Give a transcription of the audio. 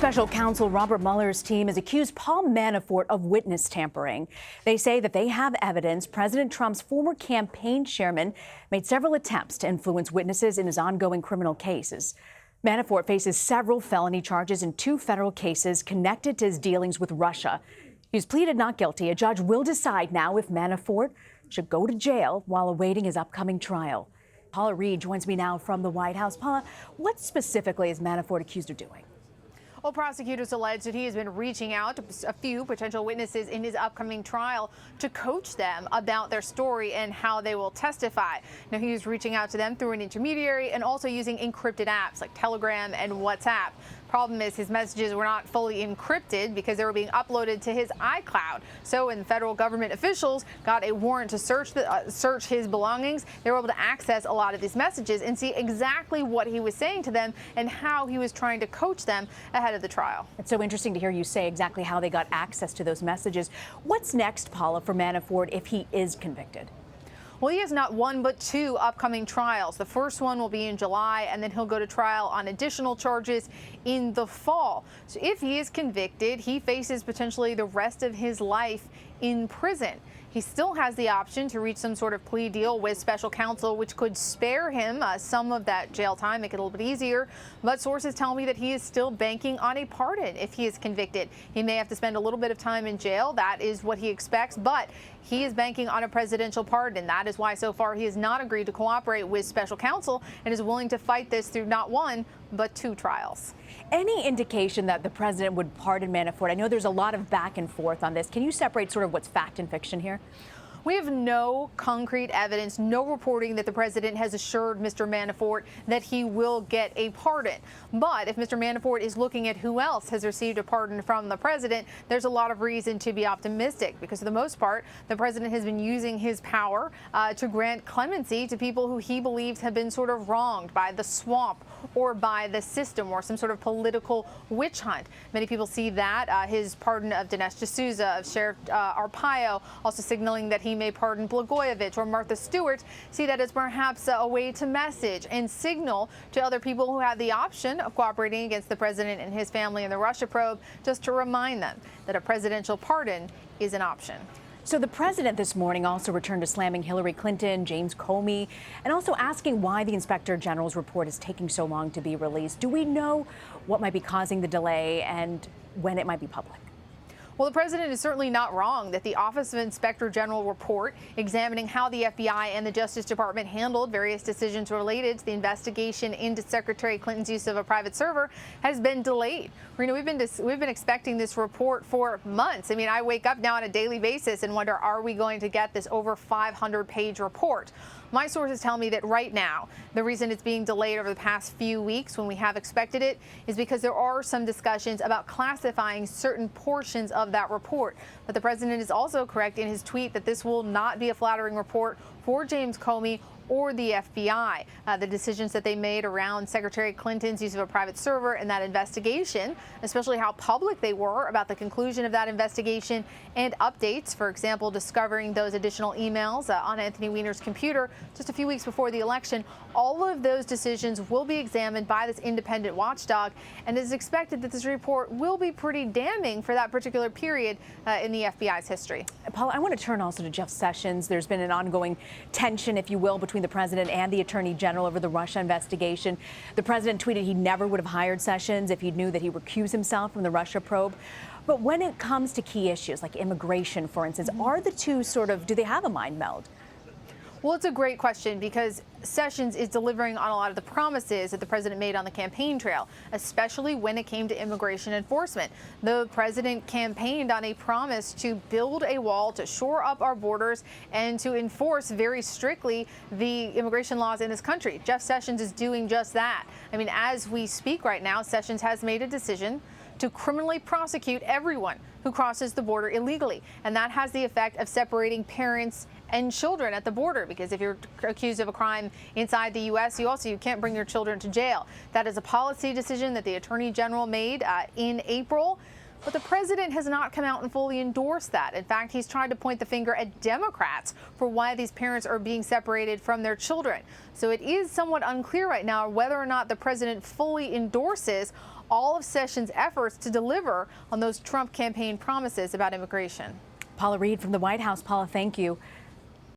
Special counsel Robert Mueller's team has accused Paul Manafort of witness tampering. They say that they have evidence President Trump's former campaign chairman made several attempts to influence witnesses in his ongoing criminal cases. Manafort faces several felony charges in 2 federal cases connected to his dealings with Russia. He's pleaded not guilty. A judge will decide now if Manafort should go to jail while awaiting his upcoming trial. Paula Reid joins me now from the White House. Paula, what specifically is Manafort accused of doing? Well, prosecutors allege that he has been reaching out to a few potential witnesses in his upcoming trial to coach them about their story and how they will testify. Now, he was reaching out to them through an intermediary and also using encrypted apps like Telegram and WhatsApp. Problem is, his messages were not fully encrypted because they were being uploaded to his iCloud. So when federal government officials got a warrant to search his belongings, they were able to access a lot of these messages and see exactly what he was saying to them and how he was trying to coach them ahead of the trial. It's so interesting to hear you say exactly how they got access to those messages. What's next, Paula, for Manafort if he is convicted? Well, he has not 1 but 2 upcoming trials. The first one will be in July, and then he'll go to trial on additional charges in the fall. So if he is convicted, he faces potentially the rest of his life in prison. He still has the option to reach some sort of plea deal with special counsel, which could spare him some of that jail time, make it a little bit easier. But sources tell me that he is still banking on a pardon if he is convicted. He may have to spend a little bit of time in jail. That is what he expects. But he is banking on a presidential pardon. That is why so far he has not agreed to cooperate with special counsel and is willing to fight this through not 1 but 2 trials. Any indication that the president would pardon Manafort? I know there's a lot of back and forth on this. Can you separate sort of what's fact and fiction here? We have no concrete evidence, no reporting that the president has assured Mr. Manafort that he will get a pardon. But if Mr. Manafort is looking at who else has received a pardon from the president, there's a lot of reason to be optimistic because for the most part, the president has been using his power to grant clemency to people who he believes have been sort of wronged by the swamp or by the system or some sort of political witch hunt. Many people see that. His pardon of Dinesh D'Souza, of Sheriff Arpaio, also signaling that he may pardon Blagojevich or Martha Stewart, see that as perhaps a way to message and signal to other people who have the option of cooperating against the president and his family in the Russia probe, just to remind them that a presidential pardon is an option. So the president this morning also returned to slamming Hillary Clinton, James Comey, and also asking why the inspector general's report is taking so long to be released. Do we know what might be causing the delay and when it might be public? Well, the president is certainly not wrong that the Office of Inspector General report examining how the FBI and the Justice Department handled various decisions related to the investigation into Secretary Clinton's use of a private server has been delayed. Rena, we've been expecting this report for months. I mean, I wake up now on a daily basis and wonder, are we going to get this over 500-page report? My sources tell me that right now, the reason it's being delayed over the past few weeks when we have expected it is because there are some discussions about classifying certain portions of that report. But the president is also correct in his tweet that this will not be a flattering report for James Comey or the FBI. The decisions that they made around Secretary Clinton's use of a private server and that investigation, especially how public they were about the conclusion of that investigation and updates, for example, discovering those additional emails on Anthony Weiner's computer just a few weeks before the election, all of those decisions will be examined by this independent watchdog, and it is expected that this report will be pretty damning for that particular period in the FBI's history. Paul, I want to turn also to Jeff Sessions. There's been an ongoing tension, if you will, between the president and the attorney general over the Russia investigation. The president tweeted he never would have hired Sessions if he knew that he recused himself from the Russia probe. But when it comes to key issues like immigration, for instance, are the two do they have a mind meld? Well, it's a great question because Sessions is delivering on a lot of the promises that the president made on the campaign trail, especially when it came to immigration enforcement. The president campaigned on a promise to build a wall to shore up our borders and to enforce very strictly the immigration laws in this country. Jeff Sessions is doing just that. I mean, as we speak right now, Sessions has made a decision to criminally prosecute everyone who crosses the border illegally. And that has the effect of separating parents and children at the border, because if you're accused of a crime inside the U.S., you can't bring your children to jail. That is a policy decision that the Attorney General made in April. But the president has not come out and fully endorsed that. In fact, he's tried to point the finger at Democrats for why these parents are being separated from their children. So it is somewhat unclear right now whether or not the president fully endorses all of Sessions' efforts to deliver on those Trump campaign promises about immigration. Paula Reid from the White House. Paula, thank you.